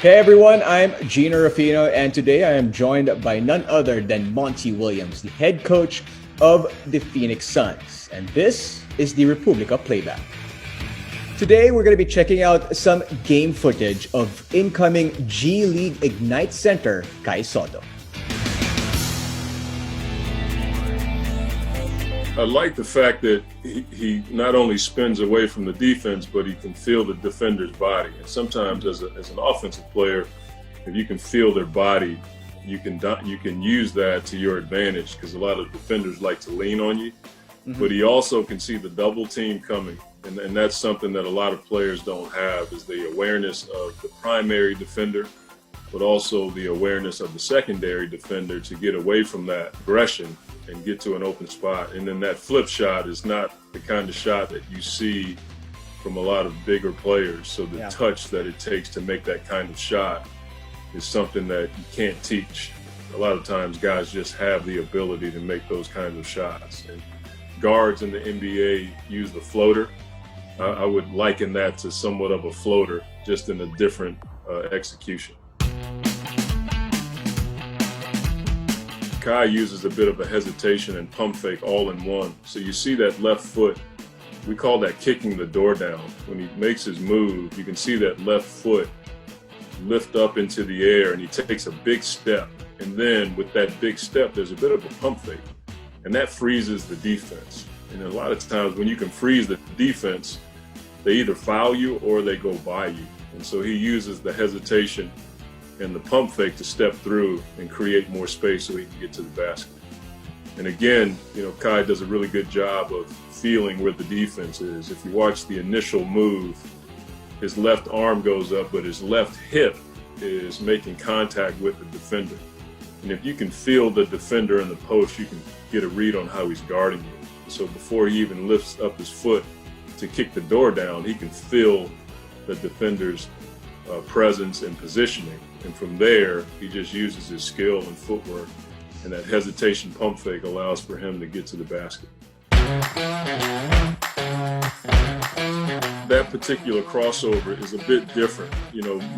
Hey everyone, I'm Gino Rufino, and today I am joined by none other than Monty Williams, the head coach of the Phoenix Suns. And this is the Republica Playback. Today we're going to be checking out some game footage of incoming G League Ignite center Kai Sotto. I like the fact that he not only spins away from the defense, but he can feel the defender's body. And sometimes as an offensive player, if you can feel their body, you can use that to your advantage, because a lot of defenders like to lean on you. Mm-hmm. But he also can see the double team coming. And that's something that a lot of players don't have, is the awareness of the primary defender, but also the awareness of the secondary defender to get away from that aggression and get to an open spot. And then that flip shot is not the kind of shot that you see from a lot of bigger players. So the touch that it takes to make that kind of shot is something that you can't teach. A lot of times guys just have the ability to make those kinds of shots. And guards in the NBA use the floater. I would liken that to somewhat of a floater, just in a different execution. Kai uses a bit of a hesitation and pump fake all in one. So you see that left foot, we call that kicking the door down. When he makes his move, you can see that left foot lift up into the air, and he takes a big step. And then with that big step, there's a bit of a pump fake, and that freezes the defense. And a lot of times when you can freeze the defense, they either foul you or they go by you. And so he uses the hesitation and the pump fake to step through and create more space so he can get to the basket. And again, Kai does a really good job of feeling where the defense is. If you watch the initial move, his left arm goes up, but his left hip is making contact with the defender. And if you can feel the defender in the post, you can get a read on how he's guarding you. So before he even lifts up his foot to kick the door down, he can feel the defender's presence and positioning. And from there, he just uses his skill and footwork, and that hesitation pump fake allows for him to get to the basket. That particular crossover is a bit different.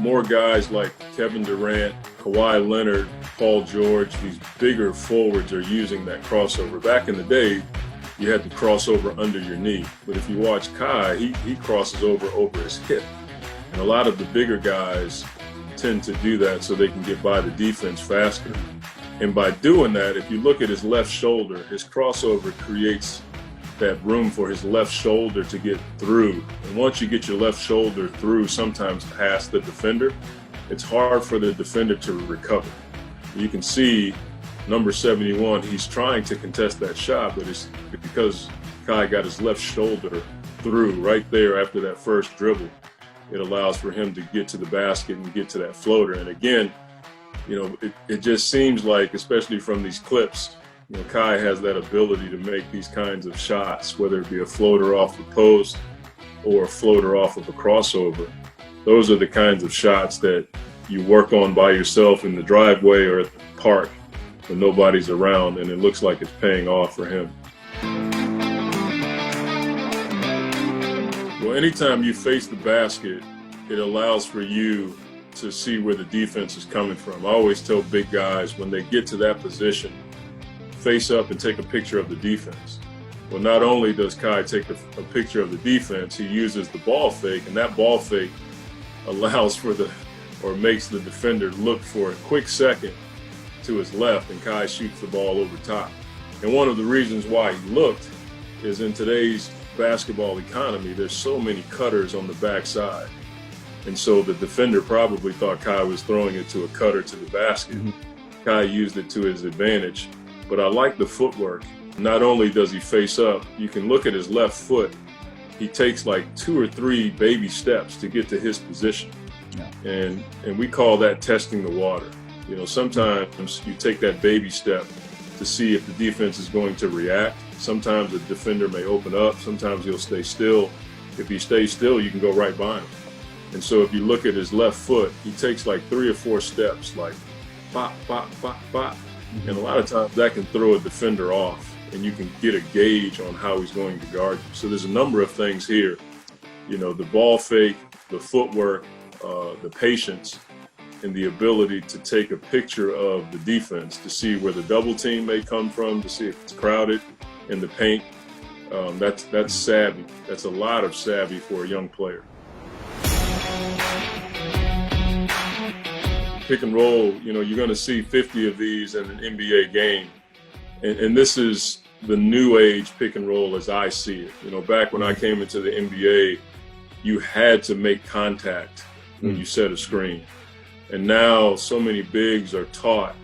More guys like Kevin Durant, Kawhi Leonard, Paul George, these bigger forwards are using that crossover. Back in the day, you had to cross over under your knee. But if you watch Kai, he crosses over his hip. And a lot of the bigger guys tend to do that so they can get by the defense faster. And by doing that, if you look at his left shoulder, his crossover creates that room for his left shoulder to get through. And once you get your left shoulder through, sometimes past the defender, it's hard for the defender to recover. You can see number 71, he's trying to contest that shot, but it's because Kai got his left shoulder through right there after that first dribble. It allows for him to get to the basket and get to that floater. And again, it just seems like, especially from these clips, Kai has that ability to make these kinds of shots, whether it be a floater off the post or a floater off of a crossover. Those are the kinds of shots that you work on by yourself in the driveway or at the park when nobody's around, and it looks like it's paying off for him. Well, anytime you face the basket, it allows for you to see where the defense is coming from. I always tell big guys, when they get to that position, face up and take a picture of the defense. Well, not only does Kai take a picture of the defense, he uses the ball fake, and that ball fake allows makes the defender look for a quick second to his left, and Kai shoots the ball over top. And one of the reasons why he looked is, in today's basketball economy, there's so many cutters on the backside. And so the defender probably thought Kai was throwing it to a cutter to the basket. Mm-hmm. Kai used it to his advantage. But I like the footwork. Not only does he face up, you can look at his left foot. He takes like 2 or 3 baby steps to get to his position. Yeah. And we call that testing the water. Sometimes you take that baby step to see if the defense is going to react. Sometimes the defender may open up. Sometimes he'll stay still. If he stays still, you can go right by him. And so if you look at his left foot, he takes like 3 or 4 steps, like pop, pop, pop, pop. Mm-hmm. And a lot of times that can throw a defender off, and you can get a gauge on how he's going to guard you. So there's a number of things here. The ball fake, the footwork, the patience, and the ability to take a picture of the defense to see where the double team may come from, to see if it's crowded in the paint. That's savvy. That's a lot of savvy for a young player. Pick and roll, you're going to see 50 of these in an NBA game. And this is the new age pick and roll as I see it. Back when I came into the NBA, you had to make contact when you set a screen. And now so many bigs are taught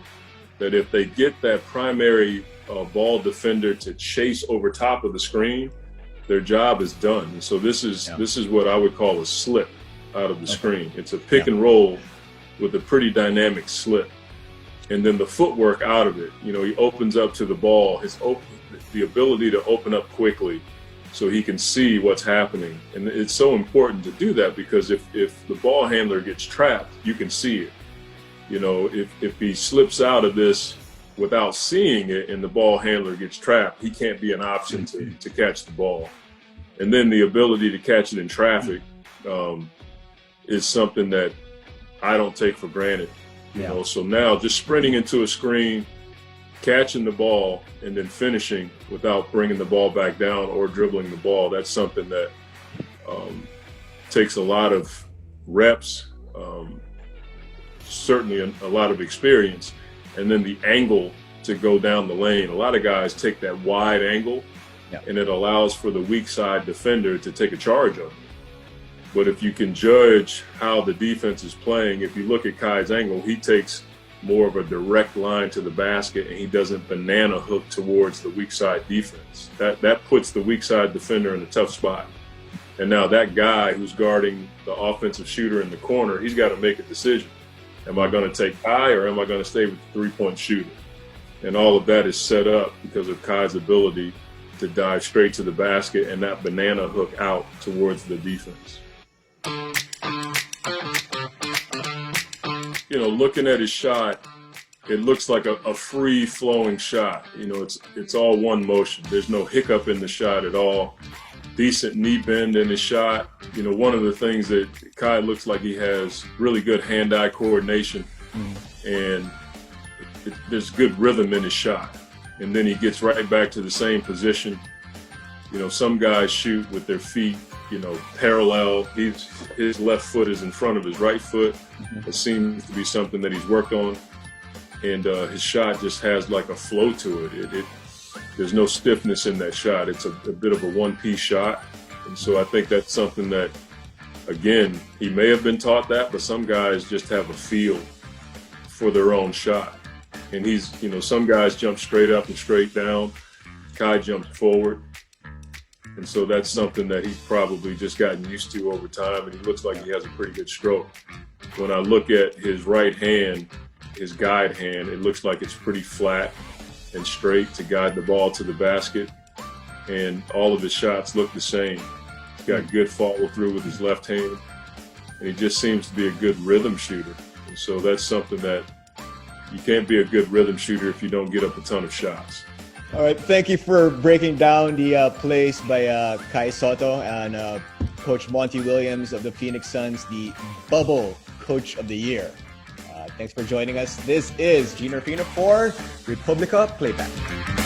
that if they get that primary ball defender to chase over top of the screen, their job is done. And so this is what I would call a slip out of the screen. It's a pick and roll with a pretty dynamic slip. And then the footwork out of it, he opens up to the ball, the ability to open up quickly so he can see what's happening. And it's so important to do that because if the ball handler gets trapped, you can see it. If he slips out of this without seeing it and the ball handler gets trapped, he can't be an option to catch the ball. And then the ability to catch it in traffic is something that I don't take for granted. So now just sprinting into a screen, catching the ball, and then finishing without bringing the ball back down or dribbling the ball, that's something that takes a lot of reps, certainly a lot of experience, and then the angle to go down the lane. A lot of guys take that wide angle, and it allows for the weak side defender to take a charge of it. But if you can judge how the defense is playing, if you look at Kai's angle, he takes more of a direct line to the basket and he doesn't banana hook towards the weak side defense. That puts the weak side defender in a tough spot. And now that guy who's guarding the offensive shooter in the corner, he's got to make a decision. Am I going to take Kai or am I going to stay with the three-point shooter? And all of that is set up because of Kai's ability to dive straight to the basket and that banana hook out towards the defense. Looking at his shot, it looks like a free-flowing shot. It's all one motion. There's no hiccup in the shot at all. Decent knee bend in his shot. One of the things that Kai looks like he has really good hand-eye coordination, and there's good rhythm in his shot. And then he gets right back to the same position. Some guys shoot with their feet parallel. His left foot is in front of his right foot. It seems to be something that he's worked on. And his shot just has like a flow to it. There's no stiffness in that shot. It's a bit of a one-piece shot. And so I think that's something that, again, he may have been taught that, but some guys just have a feel for their own shot. And some guys jump straight up and straight down. Kai jumps forward. And so that's something that he's probably just gotten used to over time, and he looks like he has a pretty good stroke. When I look at his right hand, his guide hand, it looks like it's pretty flat and straight to guide the ball to the basket, and all of his shots look the same. He's got good follow through with his left hand, and he just seems to be a good rhythm shooter. And so that's something that you can't be a good rhythm shooter if you don't get up a ton of shots. All right, thank you for breaking down the plays by Kai Sotto and Coach Monty Williams of the Phoenix Suns, the Bubble Coach of the Year. Thanks for joining us. This is Gino Fino for Republica Playback.